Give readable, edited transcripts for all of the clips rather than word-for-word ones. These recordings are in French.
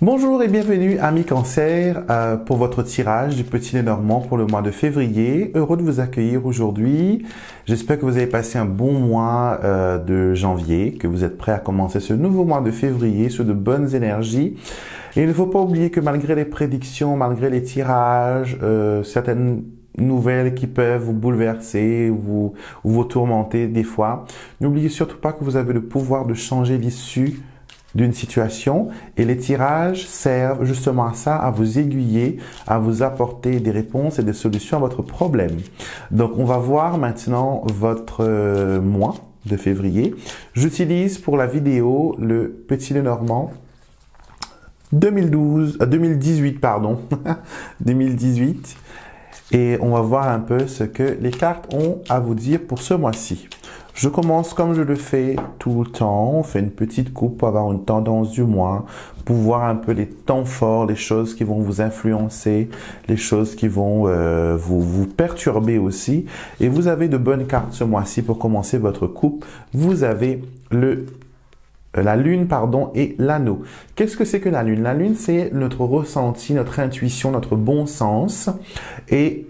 Bonjour et bienvenue amis Cancer pour votre tirage du Petit Lenormand pour le mois de février. Heureux de vous accueillir aujourd'hui. J'espère que vous avez passé un bon mois de janvier, que vous êtes prêts à commencer ce nouveau mois de février sur de bonnes énergies. Et il ne faut pas oublier que malgré les prédictions, malgré les tirages, certaines nouvelles qui peuvent vous bouleverser, vous tourmenter des fois, n'oubliez surtout pas que vous avez le pouvoir de changer l'issue d'une situation et les tirages servent justement à ça, à vous aiguiller, à vous apporter des réponses et des solutions à votre problème. Donc on va voir maintenant votre mois de février. J'utilise pour la vidéo le Petit Lenormand 2018 pardon, 2018 et on va voir un peu ce que les cartes ont à vous dire pour ce mois-ci. Je commence comme je le fais tout le temps, on fait une petite coupe pour avoir une tendance du mois, pour voir un peu les temps forts, les choses qui vont vous influencer, les choses qui vont vous perturber aussi. Et vous avez de bonnes cartes ce mois-ci pour commencer votre coupe. Vous avez la lune et l'anneau. Qu'est-ce que c'est que la lune? La lune, c'est notre ressenti, notre intuition, notre bon sens. Et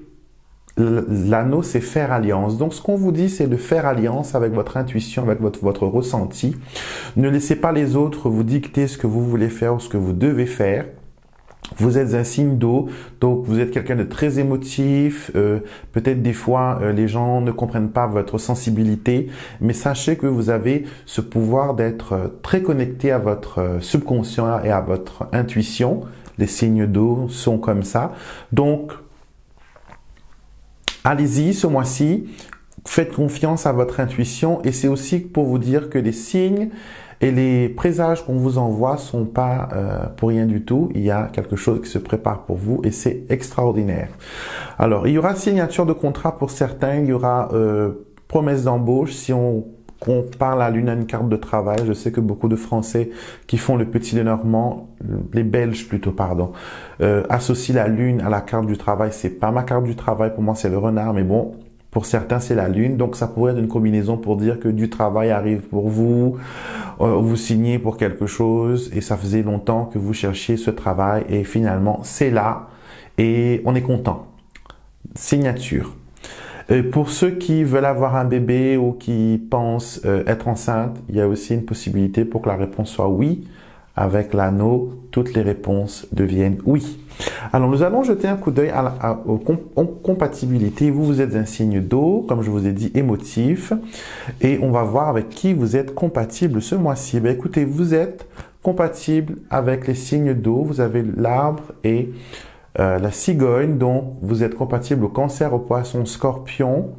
l'anneau, c'est faire alliance. Donc, ce qu'on vous dit, c'est de faire alliance avec votre intuition, avec votre ressenti. Ne laissez pas les autres vous dicter ce que vous voulez faire ou ce que vous devez faire. Vous êtes un signe d'eau, donc vous êtes quelqu'un de très émotif. Peut-être des fois, les gens ne comprennent pas votre sensibilité, mais sachez que vous avez ce pouvoir d'être très connecté à votre subconscient et à votre intuition. Les signes d'eau sont comme ça. Donc, allez-y ce mois-ci, faites confiance à votre intuition et c'est aussi pour vous dire que les signes et les présages qu'on vous envoie sont pas pour rien du tout. Il y a quelque chose qui se prépare pour vous et c'est extraordinaire. Alors, il y aura signature de contrat pour certains, il y aura promesse d'embauche si on compare la lune à une carte de travail. Je sais que beaucoup de Français qui font le Petit Lenormand, les Belges plutôt, pardon, associent la lune à la carte du travail. C'est pas ma carte du travail, pour moi c'est le renard, mais bon, pour certains c'est la lune. Donc ça pourrait être une combinaison pour dire que du travail arrive pour vous, vous signez pour quelque chose et ça faisait longtemps que vous cherchiez ce travail et finalement c'est là et on est content. Signature. Pour ceux qui veulent avoir un bébé ou qui pensent être enceinte, il y a aussi une possibilité pour que la réponse soit oui. Avec l'anneau, toutes les réponses deviennent oui. Alors, nous allons jeter un coup d'œil aux compatibilités. Vous êtes un signe d'eau, comme je vous ai dit, émotif. Et on va voir avec qui vous êtes compatible ce mois-ci. Ben, écoutez, vous êtes compatible avec les signes d'eau. Vous avez l'arbre et la cigogne, donc vous êtes compatible au Cancer, au Poisson, Scorpion.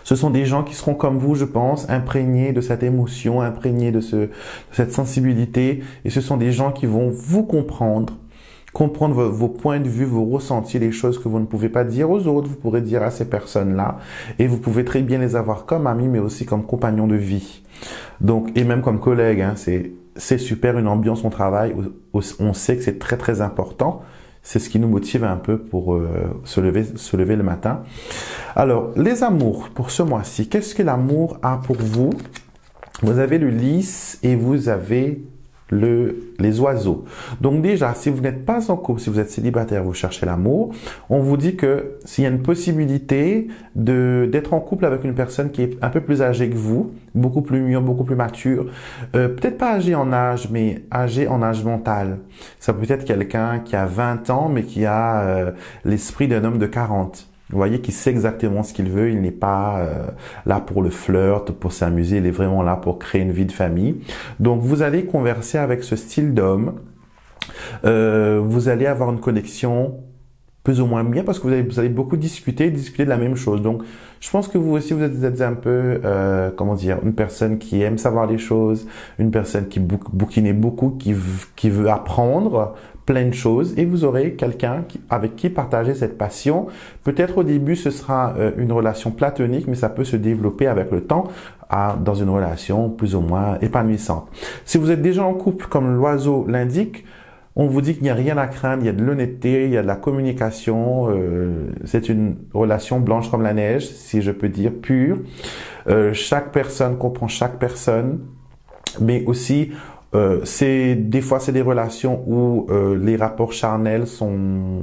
Ce sont des gens qui seront comme vous, je pense, imprégnés de cette émotion, imprégnés de cette sensibilité. Et ce sont des gens qui vont vous comprendre vos points de vue, vos ressentis, les choses que vous ne pouvez pas dire aux autres, vous pourrez dire à ces personnes-là. Et vous pouvez très bien les avoir comme amis, mais aussi comme compagnons de vie. Donc, et même comme collègues, hein, c'est super, une ambiance au travail. On sait que c'est très, très important. C'est ce qui nous motive un peu pour se lever le matin. Alors, les amours pour ce mois-ci. Qu'est-ce que l'amour a pour vous? Vous avez le lys et vous avez les oiseaux. Donc déjà, si vous n'êtes pas en couple, si vous êtes célibataire, vous cherchez l'amour, on vous dit que s'il y a une possibilité d'être en couple avec une personne qui est un peu plus âgée que vous, beaucoup plus mûre, beaucoup plus mature, peut-être pas âgée en âge, mais âgée en âge mental. Ça peut être quelqu'un qui a 20 ans, mais qui a l'esprit d'un homme de 40. Vous voyez qu'il sait exactement ce qu'il veut, il n'est pas là pour le flirt, pour s'amuser, il est vraiment là pour créer une vie de famille. Donc vous allez converser avec ce style d'homme, vous allez avoir une connexion plus ou moins bien parce que vous allez beaucoup discuter de la même chose. Donc je pense que vous aussi vous êtes un peu, comment dire, une personne qui aime savoir les choses, une personne qui bouquine beaucoup, qui veut apprendre plein de choses et vous aurez quelqu'un avec qui partager cette passion. Peut-être au début ce sera une relation platonique, mais ça peut se développer avec le temps dans une relation plus ou moins épanouissante. Si vous êtes déjà en couple comme l'oiseau l'indique, on vous dit qu'il n'y a rien à craindre, il y a de l'honnêteté, il y a de la communication, c'est une relation blanche comme la neige, si je peux dire, pure. Chaque personne comprend chaque personne, mais aussi Des fois c'est des relations où les rapports charnels sont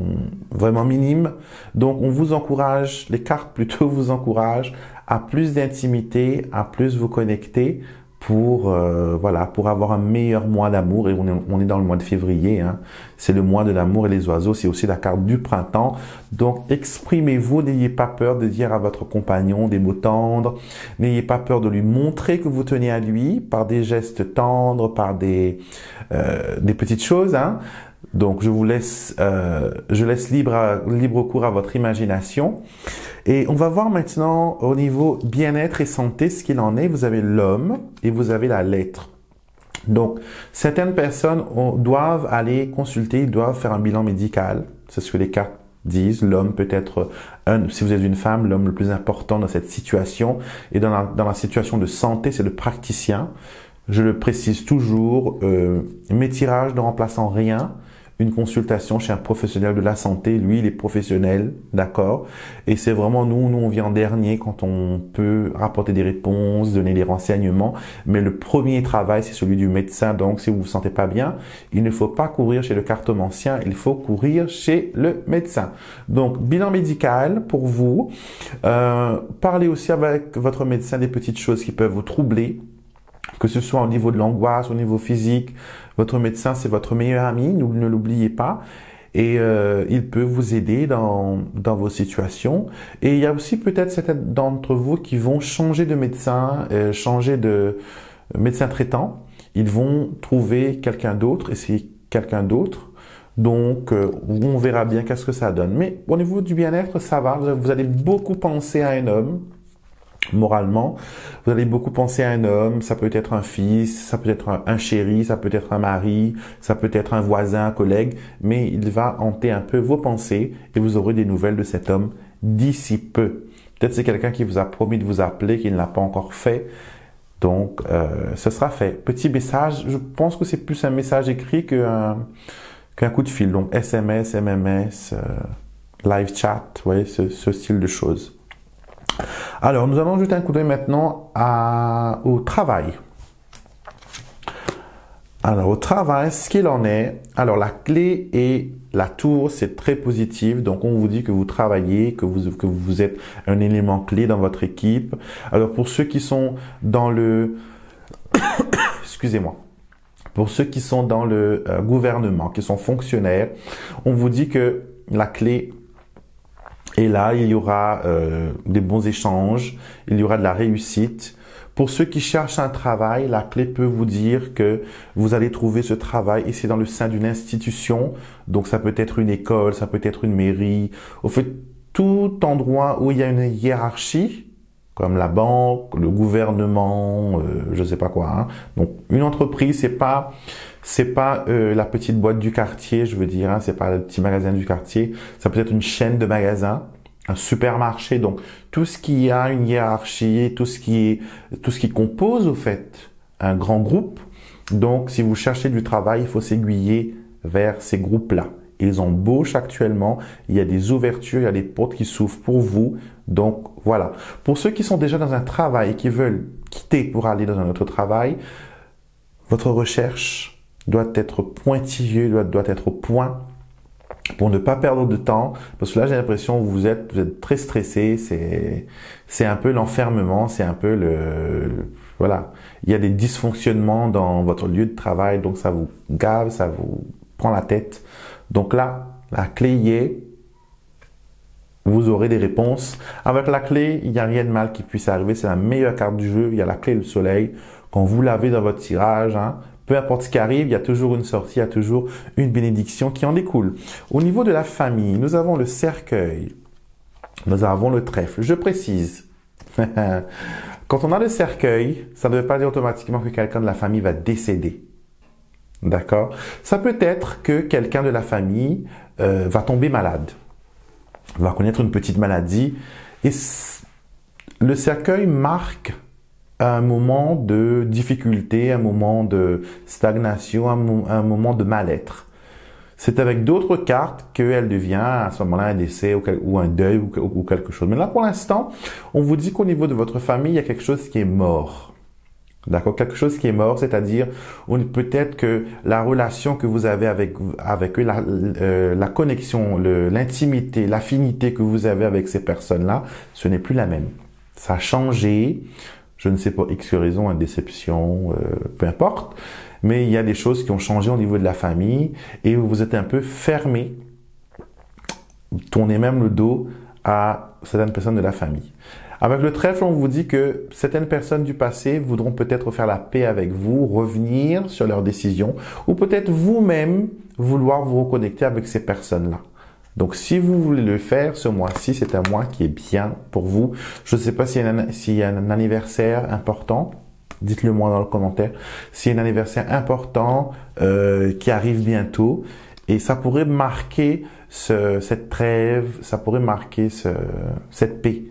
vraiment minimes. Donc on vous encourage, les cartes plutôt vous encouragent à plus d'intimité, à plus vous connecter pour voilà, pour avoir un meilleur mois d'amour. Et on est dans le mois de février, hein. C'est le mois de l'amour et les oiseaux, c'est aussi la carte du printemps. Donc exprimez-vous, n'ayez pas peur de dire à votre compagnon des mots tendres, n'ayez pas peur de lui montrer que vous tenez à lui par des gestes tendres, par des petites choses, hein. Donc je laisse libre cours à votre imagination. Et on va voir maintenant au niveau bien-être et santé ce qu'il en est. Vous avez l'homme et vous avez la lettre. Donc certaines personnes doivent aller consulter, ils doivent faire un bilan médical. C'est ce que les cartes disent. L'homme peut être, si vous êtes une femme, l'homme le plus important dans cette situation. Et dans la situation de santé, c'est le praticien. Je le précise toujours, mes tirages ne remplacent en rien une consultation chez un professionnel de la santé. Lui, il est professionnel, d'accord? Et c'est vraiment nous on vient en dernier quand on peut rapporter des réponses, donner des renseignements. Mais le premier travail, c'est celui du médecin. Donc, si vous vous sentez pas bien, il ne faut pas courir chez le cartomancien, il faut courir chez le médecin. Donc, bilan médical pour vous. Parlez aussi avec votre médecin des petites choses qui peuvent vous troubler, que ce soit au niveau de l'angoisse, au niveau physique. Votre médecin, c'est votre meilleur ami, ne l'oubliez pas. Et il peut vous aider dans vos situations. Et il y a aussi peut-être certains d'entre vous qui vont changer de médecin, changer de médecin traitant. Ils vont trouver quelqu'un d'autre et c'est quelqu'un d'autre. Donc, on verra bien qu'est-ce que ça donne. Mais au niveau du bien-être, ça va. Vous allez beaucoup penser à un homme. Moralement, vous allez beaucoup penser à un homme, ça peut être un fils, ça peut être un chéri, ça peut être un mari, ça peut être un voisin, un collègue, mais il va hanter un peu vos pensées et vous aurez des nouvelles de cet homme d'ici peu. Peut-être c'est quelqu'un qui vous a promis de vous appeler, qui ne l'a pas encore fait, donc ce sera fait. Petit message, je pense que c'est plus un message écrit qu'un coup de fil, donc SMS, MMS, live chat, vous voyez, ce style de choses. Alors, nous allons jeter un coup d'œil maintenant au travail. Alors, au travail, ce qu'il en est. Alors, la clé et la tour, c'est très positif. Donc, on vous dit que vous travaillez, que vous êtes un élément clé dans votre équipe. Alors, pour ceux qui sont dans le... Excusez-moi. Pour ceux qui sont dans le gouvernement, qui sont fonctionnaires, on vous dit que la clé... Et là, il y aura des bons échanges, il y aura de la réussite. Pour ceux qui cherchent un travail, la clé peut vous dire que vous allez trouver ce travail et c'est dans le sein d'une institution. Donc, ça peut être une école, ça peut être une mairie. Au fait, tout endroit où il y a une hiérarchie, comme la banque, le gouvernement, je sais pas quoi, hein. Donc, une entreprise, c'est pas la petite boîte du quartier, je veux dire, hein, c'est pas le petit magasin du quartier. Ça peut être une chaîne de magasins, un supermarché. Donc, tout ce qui a une hiérarchie, tout ce qui compose, au fait, un grand groupe. Donc, si vous cherchez du travail, il faut s'aiguiller vers ces groupes-là. Ils embauchent actuellement. Il y a des ouvertures, il y a des portes qui s'ouvrent pour vous. Donc, voilà. Pour ceux qui sont déjà dans un travail et qui veulent quitter pour aller dans un autre travail, votre recherche doit être pointilleux, doit être au point pour ne pas perdre de temps. Parce que là, j'ai l'impression que vous êtes très stressé. C'est un peu l'enfermement, c'est un peu voilà. Il y a des dysfonctionnements dans votre lieu de travail, donc ça vous gave, ça vous prend la tête. Donc là, la clé y est. Vous aurez des réponses. Avec la clé, il n'y a rien de mal qui puisse arriver. C'est la meilleure carte du jeu. Il y a la clé du soleil. Quand vous l'avez dans votre tirage, hein, peu importe ce qui arrive, il y a toujours une sortie, il y a toujours une bénédiction qui en découle. Au niveau de la famille, nous avons le cercueil. Nous avons le trèfle. Je précise. Quand on a le cercueil, ça ne veut pas dire automatiquement que quelqu'un de la famille va décéder. D'accord? Ça peut être que quelqu'un de la famille va tomber malade, va connaître une petite maladie. Et le cercueil marque un moment de difficulté, un moment de stagnation, un moment de mal-être. C'est avec d'autres cartes qu'elle devient à ce moment-là un décès ou un deuil ou quelque chose. Mais là, pour l'instant, on vous dit qu'au niveau de votre famille, il y a quelque chose qui est mort. D'accord? Quelque chose qui est mort, c'est-à-dire peut-être que la relation que vous avez avec eux, la connexion, l'intimité, l'affinité que vous avez avec ces personnes-là, ce n'est plus la même. Ça a changé, je ne sais pas X raison, une déception, peu importe, mais il y a des choses qui ont changé au niveau de la famille et vous êtes un peu fermé, tournez même le dos à certaines personnes de la famille. Avec le trèfle, on vous dit que certaines personnes du passé voudront peut-être faire la paix avec vous, revenir sur leurs décisions, ou peut-être vous-même vouloir vous reconnecter avec ces personnes-là. Donc, si vous voulez le faire ce mois-ci, c'est un mois qui est bien pour vous. Je ne sais pas s'il y a un anniversaire important. Dites-le moi dans le commentaire. S'il y a un anniversaire important qui arrive bientôt, et ça pourrait marquer cette trêve, ça pourrait marquer cette paix.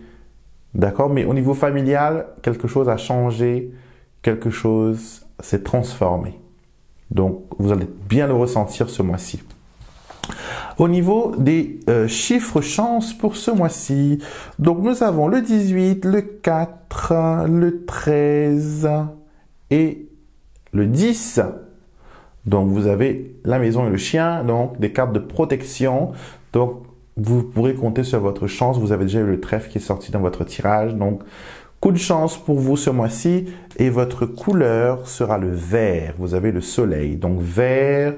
D'accord? Mais au niveau familial, quelque chose a changé, quelque chose s'est transformé. Donc, vous allez bien le ressentir ce mois-ci. Au niveau des chiffres chance pour ce mois-ci, donc nous avons le 18, le 4, le 13 et le 10. Donc, vous avez la maison et le chien, donc des cartes de protection. Donc, vous pourrez compter sur votre chance. Vous avez déjà eu le trèfle qui est sorti dans votre tirage. Donc, coup de chance pour vous ce mois-ci. Et votre couleur sera le vert. Vous avez le soleil. Donc, vert,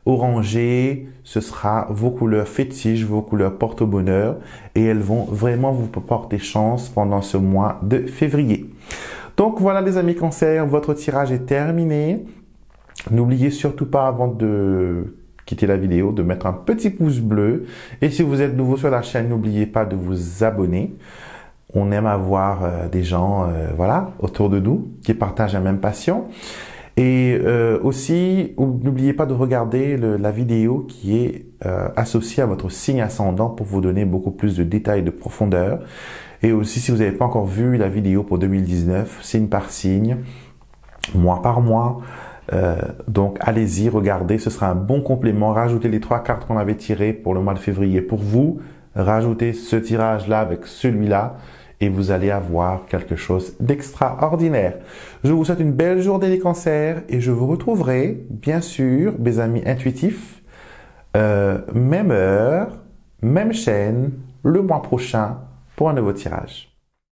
orangé, ce sera vos couleurs fétiches, vos couleurs porte-bonheur. Et elles vont vraiment vous porter chance pendant ce mois de février. Donc, voilà les amis Cancer, votre tirage est terminé. N'oubliez surtout pas avant de quitter la vidéo, de mettre un petit pouce bleu. Et si vous êtes nouveau sur la chaîne, n'oubliez pas de vous abonner. On aime avoir des gens voilà, autour de nous qui partagent la même passion. Et aussi, n'oubliez pas de regarder la vidéo qui est associée à votre signe ascendant pour vous donner beaucoup plus de détails, de profondeur. Et aussi, si vous n'avez pas encore vu la vidéo pour 2019, signe par signe, mois par mois, donc allez-y, regardez, ce sera un bon complément. Rajoutez les 3 cartes qu'on avait tirées pour le mois de février pour vous. Rajoutez ce tirage-là avec celui-là et vous allez avoir quelque chose d'extraordinaire. Je vous souhaite une belle journée les cancers et je vous retrouverai, bien sûr, mes amis intuitifs, même heure, même chaîne, le mois prochain pour un nouveau tirage.